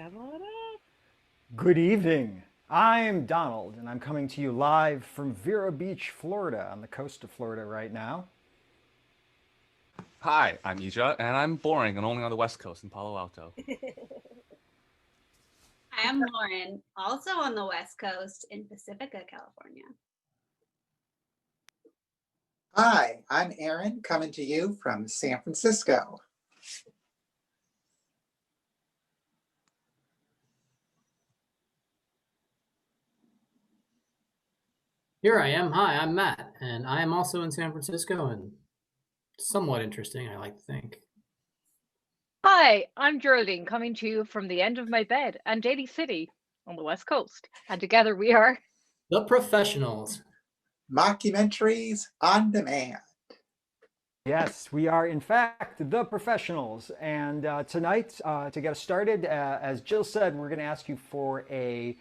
Shut up. Good evening. I'm Donald, and I'm coming to you live from Vero Beach, Florida, on the coast of Florida right now. Hi, I'm Ija, and I'm boring and only on the West Coast in Palo Alto. I'm Lauren, also on the West Coast in Pacifica, California. Hi, I'm Aaron, coming to you from San Francisco. Here I am. Hi, I'm Matt, and I am also in San Francisco and somewhat interesting, I like to think. Hi, I'm Geraldine, coming to you from the end of my bed and Daly City on the West Coast. And together we are The Professionals. Mockumentaries on demand. Yes, we are, in fact, the professionals. And tonight, to get us started, as Jill said, we're going to ask you for a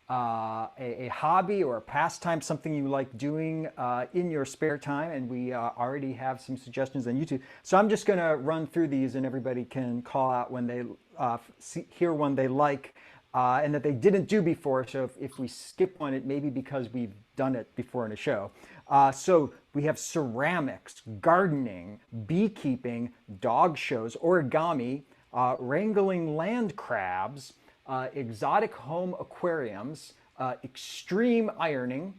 hobby or a pastime, something you like doing in your spare time. And we already have some suggestions on YouTube. So I'm just going to run through these, and everybody can call out when they hear one they like and that they didn't do before. So if we skip one, it may be because we've done it before in a show. So we have ceramics, gardening, beekeeping, dog shows, origami, wrangling land crabs, exotic home aquariums, extreme ironing,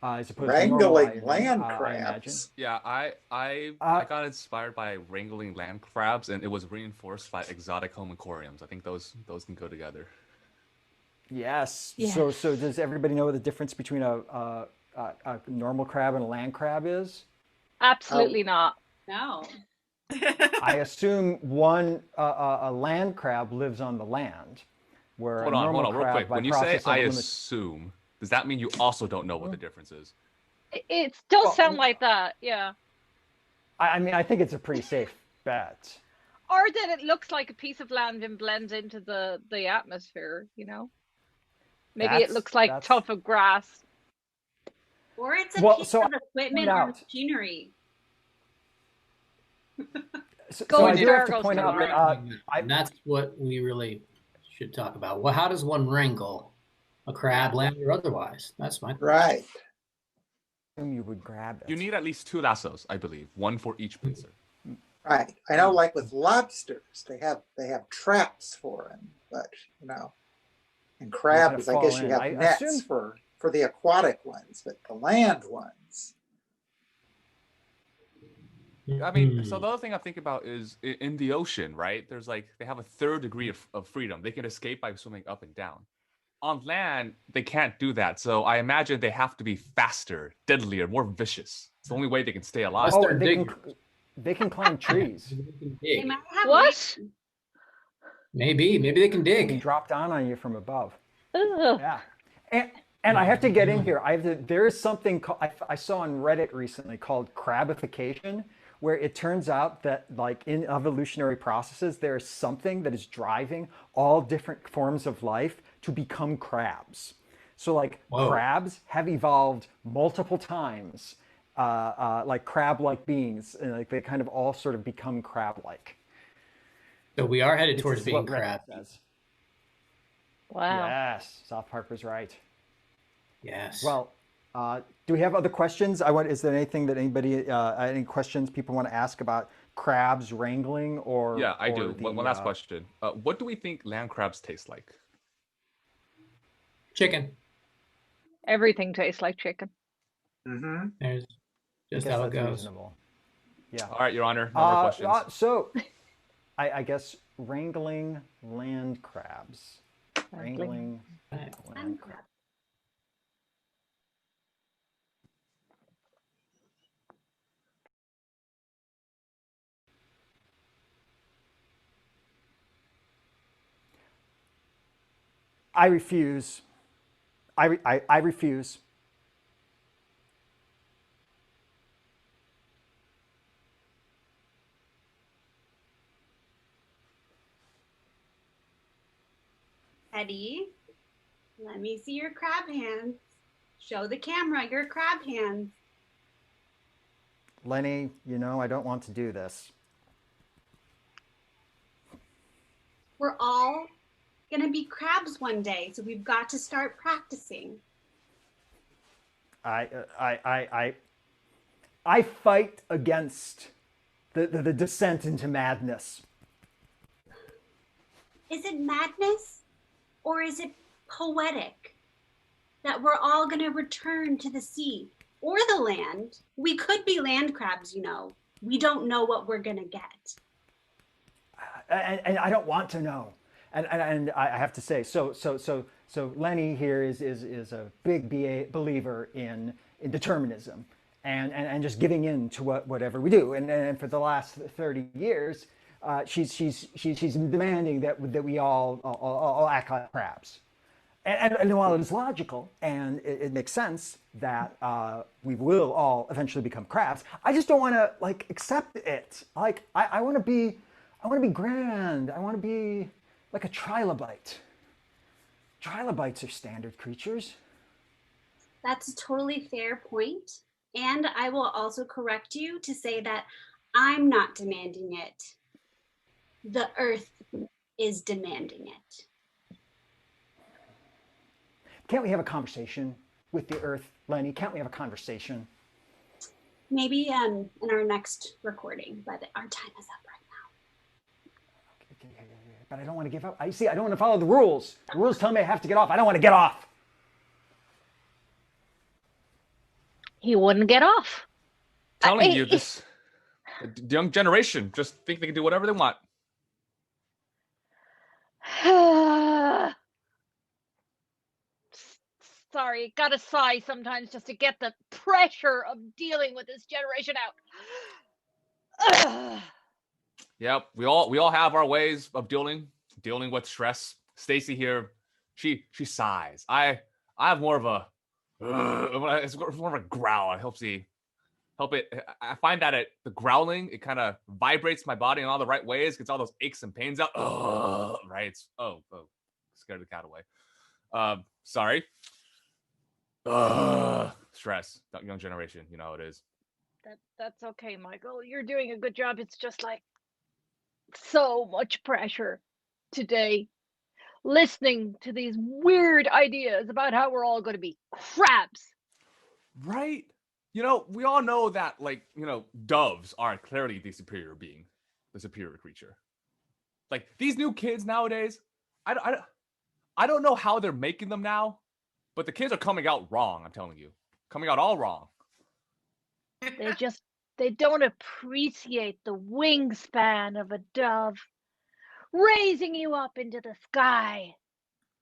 as opposed to normal Wrangling ironing, land I imagine. crabs. Yeah, I got inspired by wrangling land crabs, and it was reinforced by exotic home aquariums. I think those can go together. Yes. Yes. So does everybody know what the difference between a normal crab and a land crab is? absolutely not. No. I assume one a land crab lives on the land, where Hold a on, normal real crab, quick. by When you say process of I elimination. assume, does that mean you also don't know what the difference is? It does Well, sound like that, yeah. I mean, I think it's a pretty safe bet. Or that it looks like a piece of land and blends into the atmosphere, you know? Maybe it looks like That's tuft of grass. Or it's a well. piece So I of point equipment or out. machinery. So I Gold do have star to goes point to out that Mars. And that's what we really should talk about. Well, how does one wrangle a crab, land, or otherwise? That's my question. Right. assume you would grab it. You need at least 2 lassos, I believe, one for each pincer. Right. I know, like with lobsters, they have traps for them, but and kind crabs, of I guess fall you in. have I nets assume for the aquatic ones, but the land ones. I mean, so the other thing I think about is in the ocean, right? There's like, they have a third degree of freedom. They can escape by swimming up and down. On land, they can't do that. So I imagine they have to be faster, deadlier, more vicious. It's the only way they can stay alive. Unless Oh, they're they can climb trees. They can They dig. might have What? wings. Maybe they can They can dig. drop down on you from above. Ugh. Yeah. And I have to get in here. There is something I saw on Reddit recently called crabification, where it turns out that, like, in evolutionary processes, there is something that is driving all different forms of life to become crabs. So, like, Whoa. crabs have evolved multiple times, like crab-like beings, and like they kind of all sort of become crab-like. So we are headed This towards is being what Reddit crab. says. Wow. Yes, South Parker's right. Yes. Well, do we have other questions? Is there anything that any questions people want to ask about crabs wrangling or? Yeah, I or do. The, One last question. What do we think land crabs taste like? Chicken. Everything tastes like chicken. Mm-hmm. There's I just guess how it that's goes. reasonable. Yeah. All right, Your Honor, no more questions. So, I guess wrangling land crabs. Wrangling Right. land crabs. I refuse. I refuse. Eddie, let me see your crab hands. Show the camera your crab hands. Lenny, I don't want to do this. We're all going to be crabs one day, so we've got to start practicing. I fight against the descent into madness. Is it madness or is it poetic that we're all going to return to the sea or the land? We could be land crabs, you know. We don't know what we're going to get. And I don't want to know. And I have to say, so Lenny here is a big believer in determinism and just giving in to whatever we do. And for the last 30 years, she's demanding that we all act like crabs. And while it is logical and it makes sense that we will all eventually become crabs, I just don't want to like accept it. Like I want to be grand. I want to be like a trilobite. Trilobites are standard creatures. That's a totally fair point. And I will also correct you to say that I'm not demanding it. The earth is demanding it. Can't we have a conversation with the earth, Lenny? Can't we have a conversation? Maybe in our next recording, but our time is up right now. Okay, but I don't want to give up. I don't want to follow the rules. The rules tell me I have to get off. I don't want to get off. He wouldn't get off. Telling you this, the young generation just think they can do whatever they want. Sorry, gotta sigh sometimes just to get the pressure of dealing with this generation out. Yep, we all have our ways of dealing with stress. Stacy here, she sighs. I have more of a it's more of a growl. It help it. I find that the growling, it kind of vibrates my body in all the right ways, gets all those aches and pains out. Right? It's scared the cat away. Sorry. Stress. Young generation, you know how it is. That's okay, Michael. You're doing a good job. It's just like so much pressure today. Listening to these weird ideas about how we're all going to be crabs. Right? You know, we all know that, like, you know, doves are clearly the superior being, the superior creature. Like, these new kids nowadays, I don't know how they're making them now, but the kids are coming out wrong, I'm telling you. Coming out all wrong. They don't appreciate the wingspan of a dove, raising you up into the sky.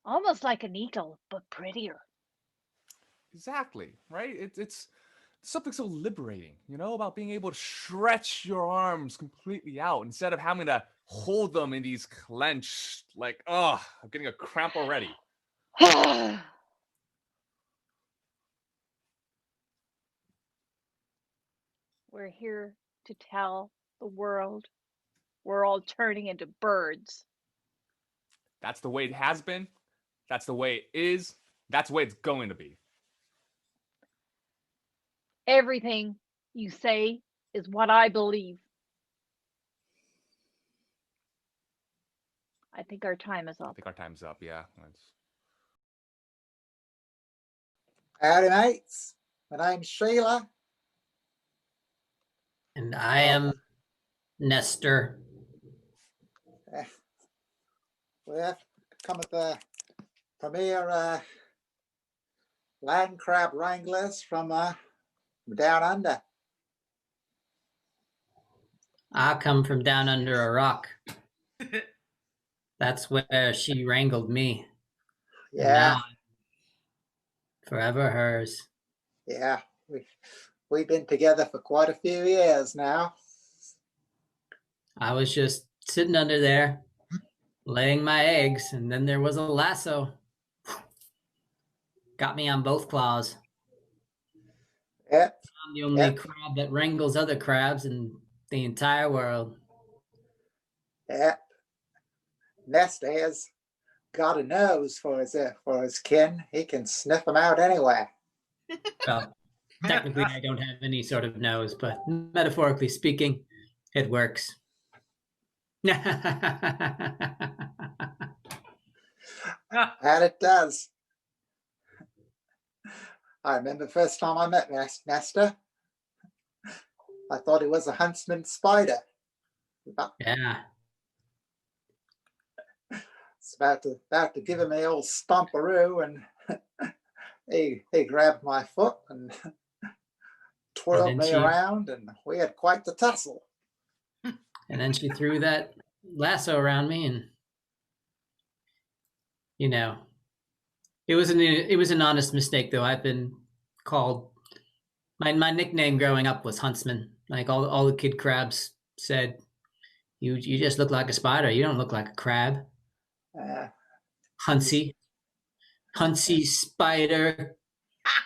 Almost like an eagle, but prettier. Exactly, right? It's something so liberating, you know, about being able to stretch your arms completely out instead of having to hold them in these clenched, like, I'm getting a cramp already. We're here to tell the world we're all turning into birds. That's the way it has been. That's the way it is. That's the way it's going to be. Everything you say is what I believe. I think our time is up. I think our time's up, yeah. Howdy, mates. My name's Sheila. And I am Nestor. We've come at the premier land crab wranglers from down under. I come from down under a rock. That's where she wrangled me. Yeah. Forever hers. Yeah. We've been together for quite a few years now. I was just sitting under there, laying my eggs, and then there was a lasso. Got me on both claws. Yeah. I'm the only crab that wrangles other crabs in the entire world. Yeah. Nestor has got a nose for his kin. He can sniff them out anywhere. Well, technically, I don't have any sort of nose, but metaphorically speaking, it works. And it does. I remember the first time I met Nestor, I thought he was a huntsman spider. Yeah. It's about to give him the old stomperoo, and he grabbed my foot and twirled me around, and we had quite the tussle. And then she threw that lasso around me, and you know, it was an honest mistake, though. I've been called my nickname growing up was Huntsman. Like all the kid crabs said, you just look like a spider. You don't look like a crab. Huntsy spider,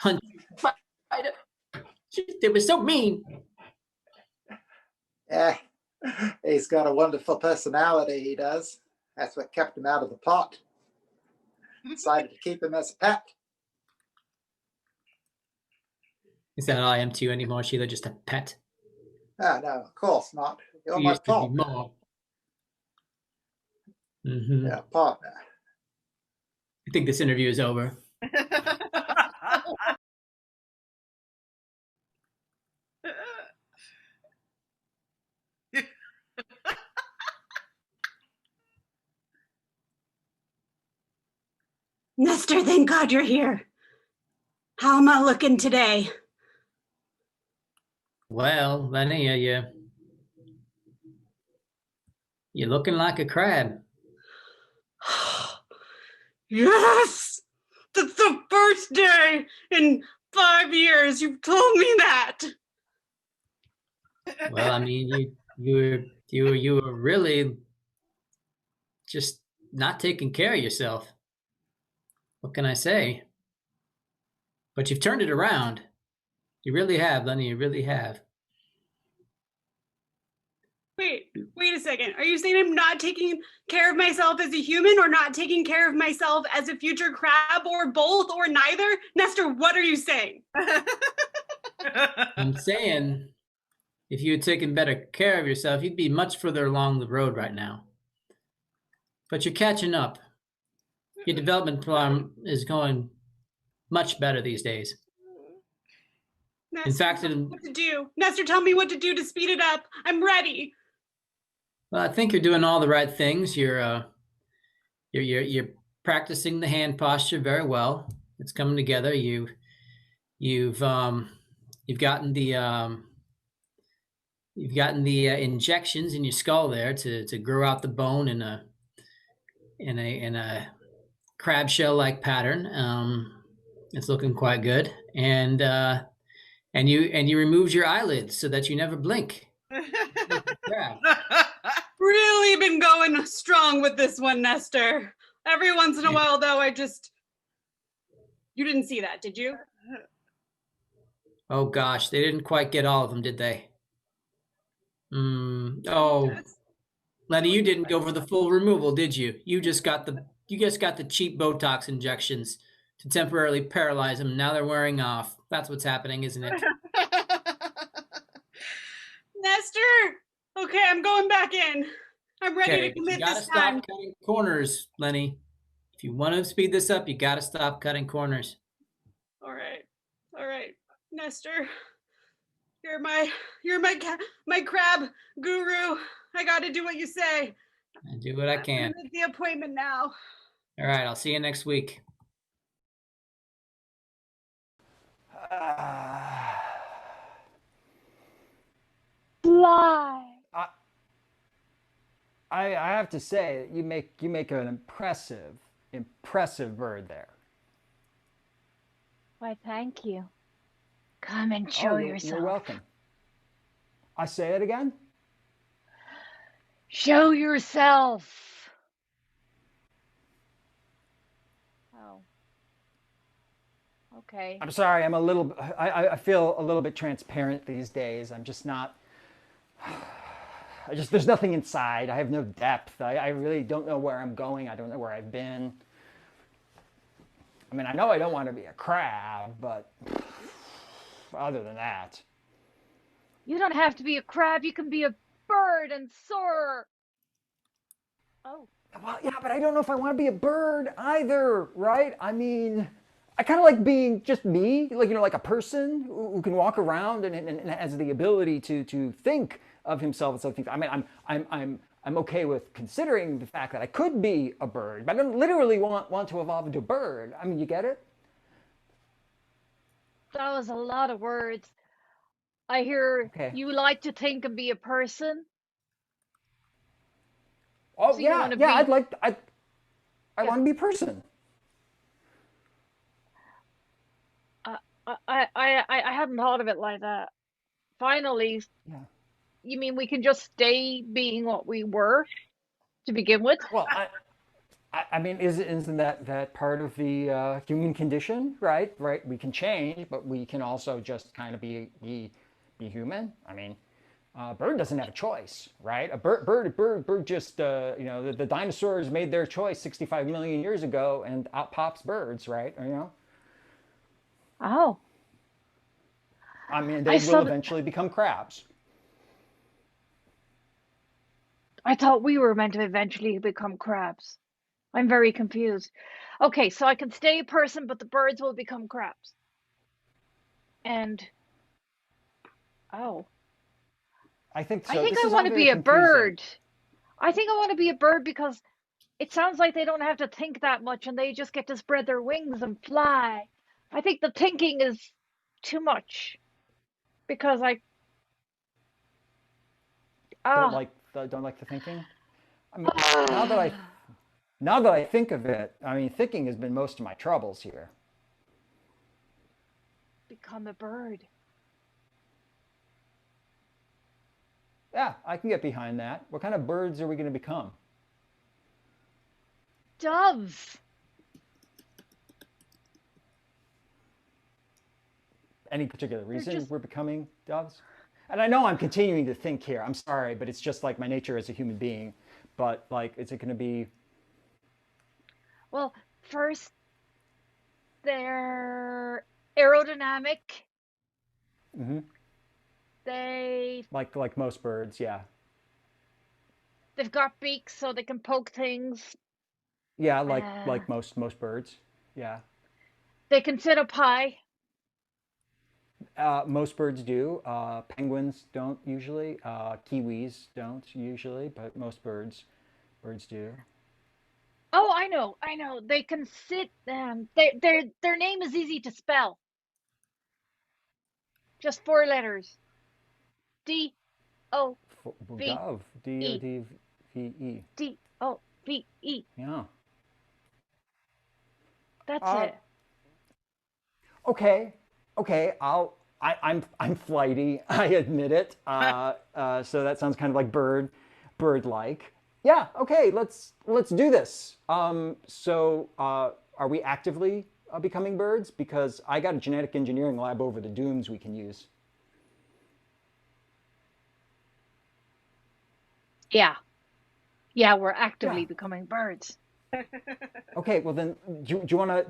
Huntsy spider. They were so mean. Yeah, he's got a wonderful personality, he does. That's what kept him out of the pot. Decided to keep him as a pet. Is that all I am to you anymore, Sheila? Just a pet? Oh, no, of course not. You're You my used to be partner. more. Mm-hmm. Yeah, partner. I think this interview is over. Nestor, thank God you're here. How am I looking today? Well, Lenny, you're looking like a crab. Yes! That's the first day in 5 years you've told me that. Well, I mean, you were really just not taking care of yourself. What can I say? But you've turned it around. You really have, Lenny. You really have. Wait a second. Are you saying I'm not taking care of myself as a human, or not taking care of myself as a future crab, or both, or neither? Nestor, what are you saying? I'm saying if you had taken better care of yourself, you'd be much further along the road right now. But you're catching up. Your development plan is going much better these days. Nestor, In fact, what to do? Nestor, tell me what to do to speed it up. I'm ready. Well, I think you're doing all the right things. You're practicing the hand posture very well. It's coming together. You've gotten the injections in your skull there to grow out the bone in a crab shell like pattern. It's looking quite good, and you removed your eyelids so that you never blink. Crab. Really been going strong with this one, Nestor. Every once in a while, though, you didn't see that, did you? Oh gosh, they didn't quite get all of them, did they? Oh, Lenny, you didn't go for the full removal, did you? You just got the cheap Botox injections to temporarily paralyze them. Now they're wearing off. That's what's happening, isn't it? Nestor! Okay, I'm going back in. I'm ready to commit this time. Stop cutting corners, Lenny. If you want to speed this up, you got to stop cutting corners. All right, Nestor. You're my crab guru. I got to do what you say. I do what I can. Make the appointment now. All right, I'll see you next week. Fly. I have to say, you make an impressive bird there. Why, thank you. Come and show yourself. You're welcome. I say it again? Show yourself. Oh. Okay. I'm sorry, I feel a little bit transparent these days. I'm just not, there's nothing inside. I have no depth. I really don't know where I'm going. I don't know where I've been. I mean, I know I don't want to be a crab, but other than that. You don't have to be a crab. You can be a bird and soar. Oh. Well, yeah, but I don't know if I want to be a bird either, right? I mean, I kind of like being just me, like like a person who can walk around and has the ability to think of himself as something. I mean, I'm okay with considering the fact that I could be a bird, but I don't literally want to evolve into a bird. I mean, you get it? That was a lot of words. I hear Okay. you like to think and be a person. Oh So you yeah, want to yeah. be, I yeah. want to be a person. Uh, I hadn't thought of it like that. Finally, Yeah. you mean we can just stay being what we were to begin with? Well, I mean, isn't that part of the human condition, right? Right. We can change, but we can also just kind of be human. I mean, bird doesn't have a choice, right? A bird just the dinosaurs made their choice 65 million years ago, and out pops birds, right? Oh, I mean, I they will saw. eventually become crabs. I thought we were meant to eventually become crabs. I'm very confused. Okay, so I can stay a person, but the birds will become crabs. And oh, I think I so. think This I is all want to very be a confusing. bird. I think I want to be a bird because it sounds like they don't have to think that much and they just get to spread their wings and fly. I think the thinking is too much because Don't ah like the thinking. I mean, now that I now that I think of it, I mean, thinking has been most of my troubles here. become a bird. Yeah, I can get behind that. What kind of birds are we going to become? Doves. Any particular They're reason just we're becoming doves? And I know I'm continuing to think here. I'm sorry, but it's just like my nature as a human being. But like, is it going to be well, first they're aerodynamic. mhm, They like most birds? Yeah, they've got beaks so they can poke things. yeah, Uh, like most birds. Yeah, they can sit up high. most birds do. Penguins don't usually. Kiwis don't usually, but most birds do. Oh, I know. They can sit. Their name is easy to spell. Just four letters. D O Dove, D O V E D V E. DOVE. Yeah. That's Uh, it. okay, okay. I'm flighty. I admit it. So that sounds kind of like bird-like. Yeah. Okay. Let's do this. Are we actively becoming birds? Because I got a genetic engineering lab over the dunes we can use. Yeah. Yeah, we're Yeah. actively becoming birds. Okay. Well then, do you wanna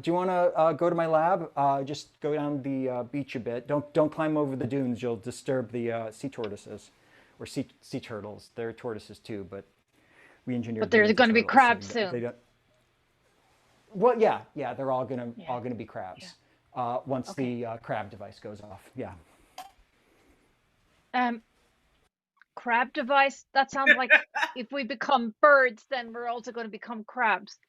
go to my lab? Just go down the beach a bit. Don't climb over the dunes. You'll disturb the sea tortoises, or sea turtles. They're tortoises too, but we But engineered them there's into going to be turtles, so crabs they soon. don't. Well, yeah, they're all gonna Yeah. all gonna be Yeah. crabs. Once Okay. the crab device goes off. Yeah. Um, crab device. That sounds like if we become birds, then we're also going to become crabs.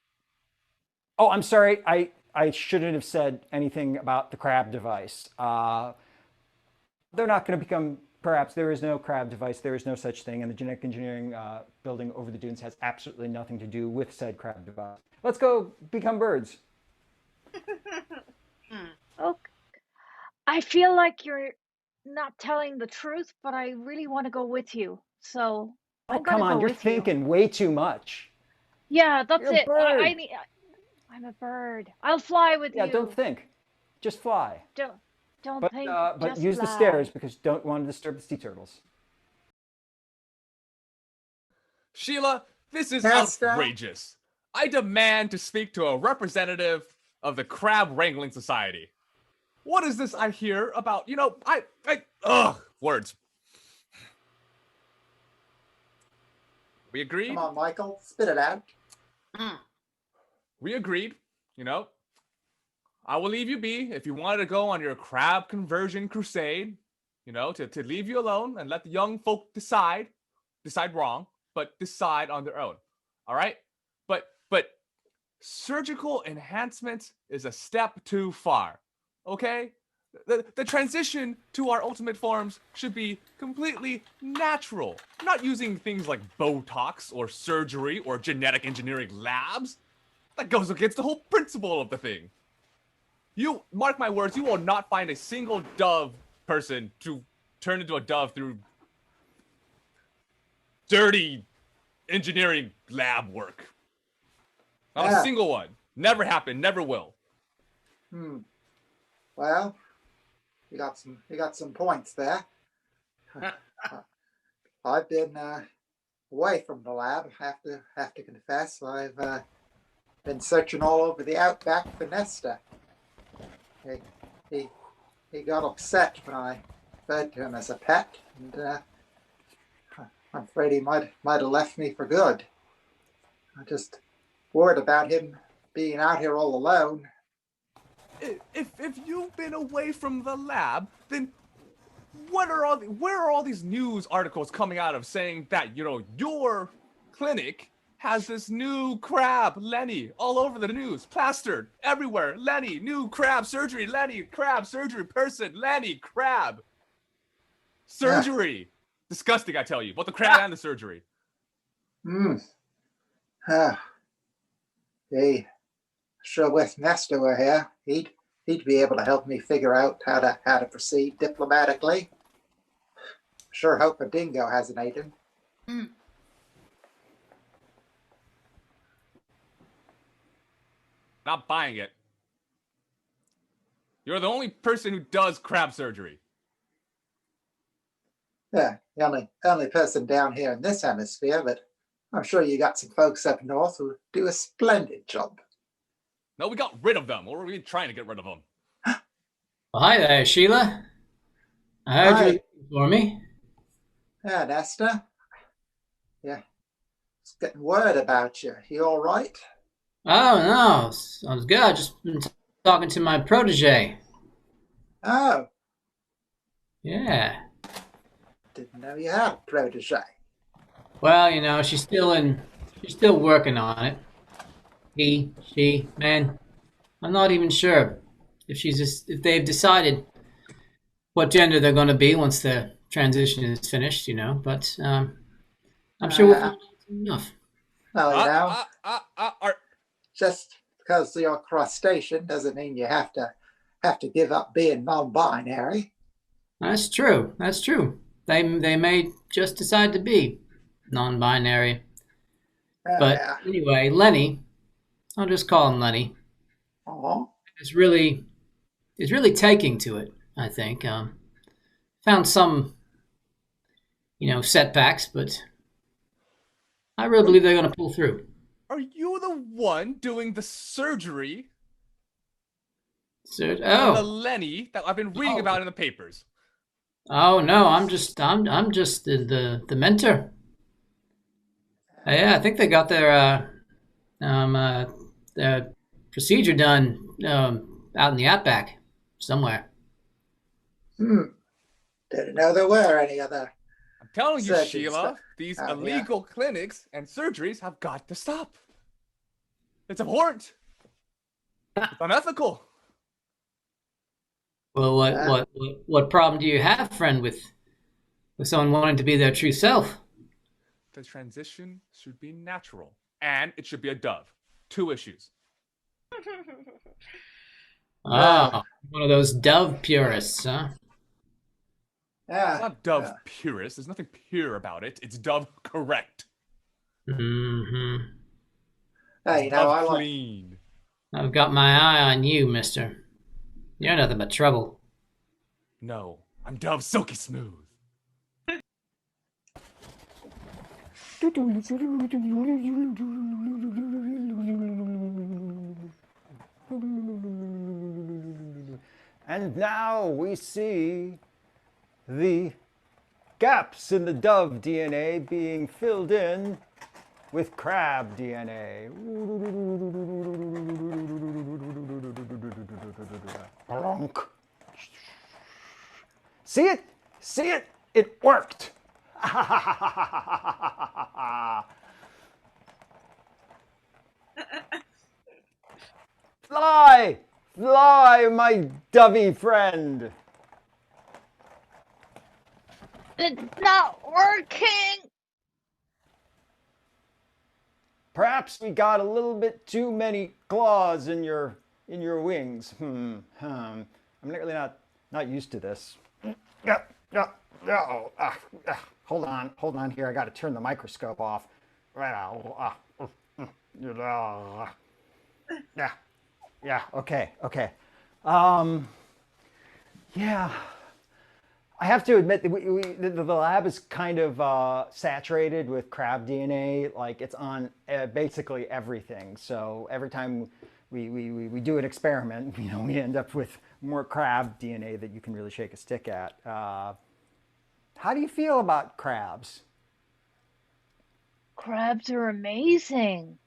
Oh, I'm sorry. I shouldn't have said anything about the crab device. They're not going to become. Perhaps there is no crab device. There is no such thing, and the genetic engineering building over the dunes has absolutely nothing to do with said crab device. Let's go become birds. Oh, I feel like you're not telling the truth, but I really want to go with you. So Oh, I'm going come to go on! You're with you. thinking way too much. Yeah, You're that's a it. I bird. need. I'm a bird. I'll fly with Yeah, don't you. think. Just fly. Don't don't think. But Just use the stairs fly. because don't want to disturb the sea turtles. Sheila, this is Pascal. outrageous. I demand to speak to a representative of the Crab Wrangling Society. What is this I hear about, words. We Come agreed? on, Michael, spit it out. We agreed, you know. I will leave you be if you wanted to go on your crab conversion crusade, you know, to leave you alone and let the young folk decide wrong, but decide on their own. All right? But surgical enhancement is a step too far. Okay? The transition to our ultimate forms should be completely natural, not using things like Botox or surgery or genetic engineering labs. That goes against the whole principle of the thing. You mark my words, you will not find a single dove person to turn into a dove through dirty engineering lab work. Not a single one. Never happened, never will. Well, you got some points there. I've been away from the lab. Have to confess, I've been searching all over the outback for Nesta. He got upset when I fed to him as a pet, and I'm afraid he might have left me for good. I'm just worried about him being out here all alone. If you've been away from the lab, then where are all these news articles coming out of saying that, you know, your clinic has this new crab, Lenny, all over the news, plastered everywhere. Lenny, new crab surgery, Lenny, crab surgery person, Lenny, crab surgery. Disgusting, I tell you, both the crab and the surgery. Hey, sure wish Nesta were here. He'd be able to help me figure out how to proceed diplomatically. Sure hope a dingo hasn't eaten. Not buying it. You're the only person who does crab surgery. Yeah, the only person down here in this hemisphere, but I'm sure you got some folks up north who do a splendid job. No, we got rid of them. Or were we trying to get rid of them? Well, hi there, Sheila. I heard you were looking for me. Yeah, Nesta. Yeah, it's getting word about you. You all right? Oh, no. Sounds good. I just been talking to my protege. Oh. Yeah. Didn't know you had a protege. Well, you know, she's still working on it. She, man, I'm not even sure if they've decided what gender they're going to be once the transition is finished, you know, but I'm sure we'll find out enough. Well, just because you're crustacean doesn't mean you have to give up being non-binary. That's true. They may just decide to be non-binary. But anyway, Lenny, I'll just call him Lenny. Is really taking to it, I think. Found some, you know, setbacks, but I really believe they're going to pull through. Are you the one doing the surgery on the Lenny that I've been reading about in the papers? Oh no, I'm just the mentor. Yeah, I think they got their procedure done out in the outback somewhere. Didn't know there were any other. I'm telling you, Sheila, these illegal clinics and surgeries have got to stop. It's abhorrent. It's unethical. Well, what problem do you have, friend, with someone wanting to be their true self? The transition should be natural, and it should be a dove. 2 issues. One of those dove purists, huh? Yeah. It's not dove purist. There's nothing pure about it. It's dove correct. Mm-hmm. Hey, dove clean. I've got my eye on you, mister. You're nothing but trouble. No, I'm dove silky smooth. And now we see the gaps in the dove DNA being filled in with crab DNA. See it? See it? It worked. Fly! Fly, my dovey friend! It's not working. Perhaps we got a little bit too many claws in your wings. I'm really not used to this. Yeah, yeah, yeah. Oh, hold on here. I got to turn the microscope off. Yeah, yeah. Okay. Yeah. I have to admit that the lab is kind of saturated with crab DNA. Like it's on basically everything. So every time we do an experiment, we end up with more crab DNA that you can really shake a stick at. How do you feel about crabs? Crabs are amazing.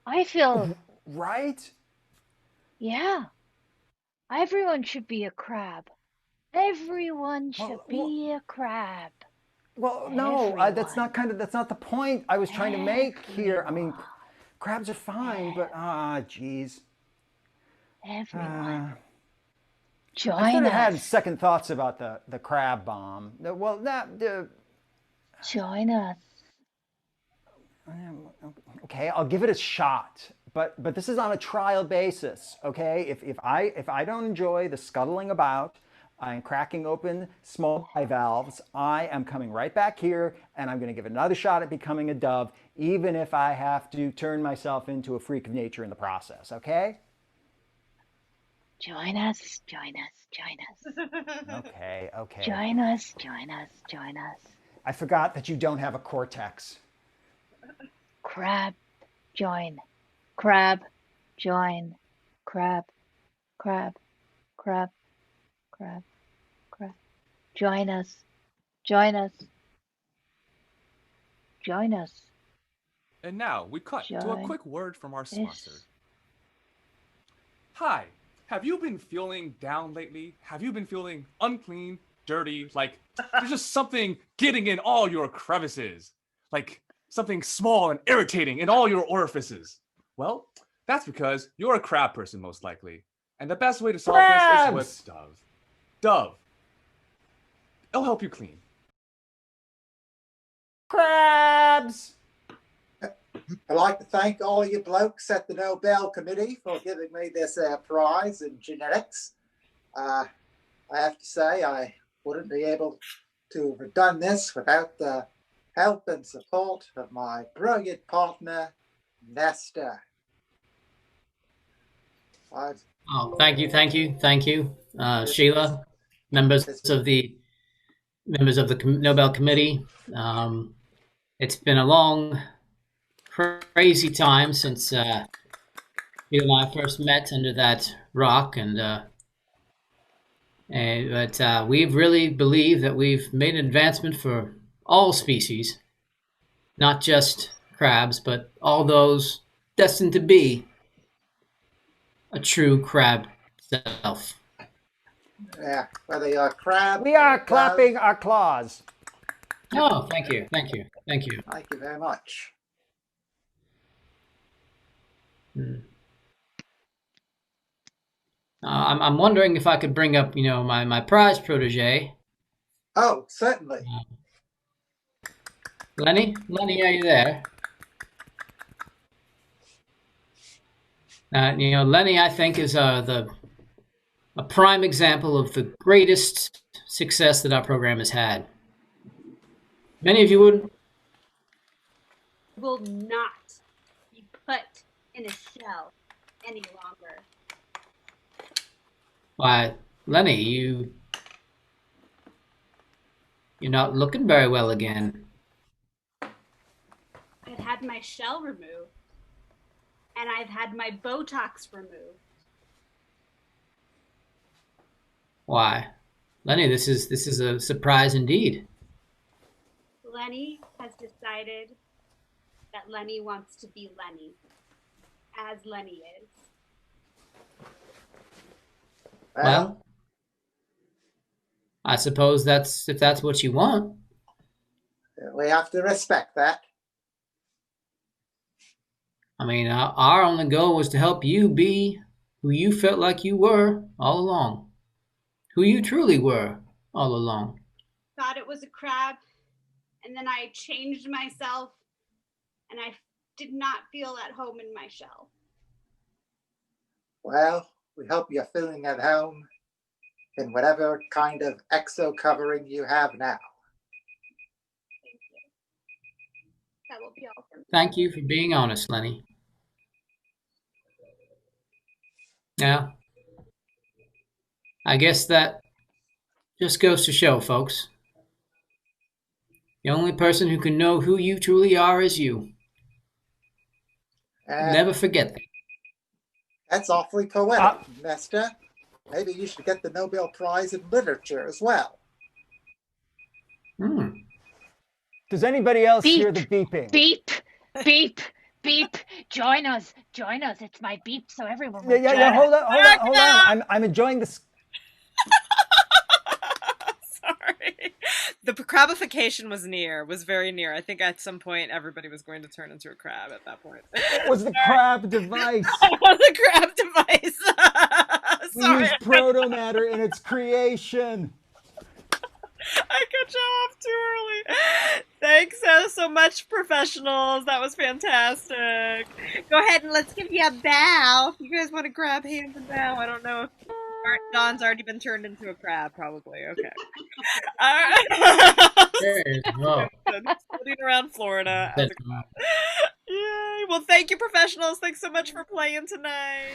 I feel, Right? yeah, everyone should be a crab. Everyone should Well, be a crab. well, no, Everyone. that's not the point I was trying to make here. I mean, Everyone. crabs are fine, but geez. Everyone. I've sort Join of had us. second thoughts about the crab bomb. Well, Join us. okay, I'll give it a shot. But this is on a trial basis, okay? If I don't enjoy the scuttling about and cracking open small bivalves, I am coming right back here and I'm going to give another shot at becoming a dove, even if I have to turn myself into a freak of nature in the process, okay? Join us. Join us. Join us. Okay. Join us. Join us. Join us. I forgot that you don't have a cortex. Crab. Join. Crab. Join. Crab. Crab. Crab. Crab. Crab. Join us. Join us. Join us. And now we cut to a Join quick word from our sponsor. us. Hi, have you been feeling down lately? Have you been feeling unclean, dirty, like there's just something getting in all your crevices? Like something small and irritating in all your orifices? Well, that's because you're a crab person, most likely. And the best way to solve this is with Dove. Dove. It'll help you clean. Crabs! I'd like to thank all you blokes at the Nobel Committee for giving me this prize in genetics. I have to say I wouldn't be able to have done this without the help and support of my brilliant partner, Nesta. Oh, thank you, Sheila, members of the Nobel Committee. It's been a long, crazy time since you and I first met under that rock, but we really believe that we've made an advancement for all species, not just crabs, but all those destined to be a true crab self. Yeah, whether you're a crab. We are clapping our claws. Oh, thank you. Thank you very much. I'm wondering if I could bring up, my prize protege. Oh, certainly. Lenny, are you there? Lenny, I think, is a prime example of the greatest success that our program has had. Many of you will not be put in a shell any longer. Why, Lenny, you're not looking very well again. I've had my shell removed, and I've had my Botox removed. Why, Lenny, this is a surprise indeed. Lenny has decided that Lenny wants to be Lenny, as Lenny is. Well, I suppose if that's what you want. we have to respect that. I mean, our only goal was to help you be who you felt like you were all along. Who you truly were all along. Thought it was a crab, and then I changed myself, and I did not feel at home in my shell. Well, we hope you're feeling at home in whatever kind of exo covering you have now. Thank you. That will be all for me. Thank you for being honest, Lenny. Now, I guess that just goes to show, folks. The only person who can know who you truly are is you. Never forget that. That's awfully poetic, Nesta. Maybe you should get the Nobel Prize in Literature as well. Does anybody else Beep. hear the beeping? Beep, beep, beep. Join us. It's my beep, so everyone will join Yeah. us. Hold on. I'm enjoying this. Sorry. The crabification was very near. I think at some point everybody was going to turn into a crab at that point. It was the crab device. The crab device. We used protomatter in its creation. I cut you off too early. Thanks so much, professionals. That was fantastic. Go ahead and let's give you a bow. You guys want to grab hands and bow? I don't know. Don's already been turned into a crab, probably. Okay. All right. Floating around Florida. Yay. Well, thank you, professionals. Thanks so much for playing tonight.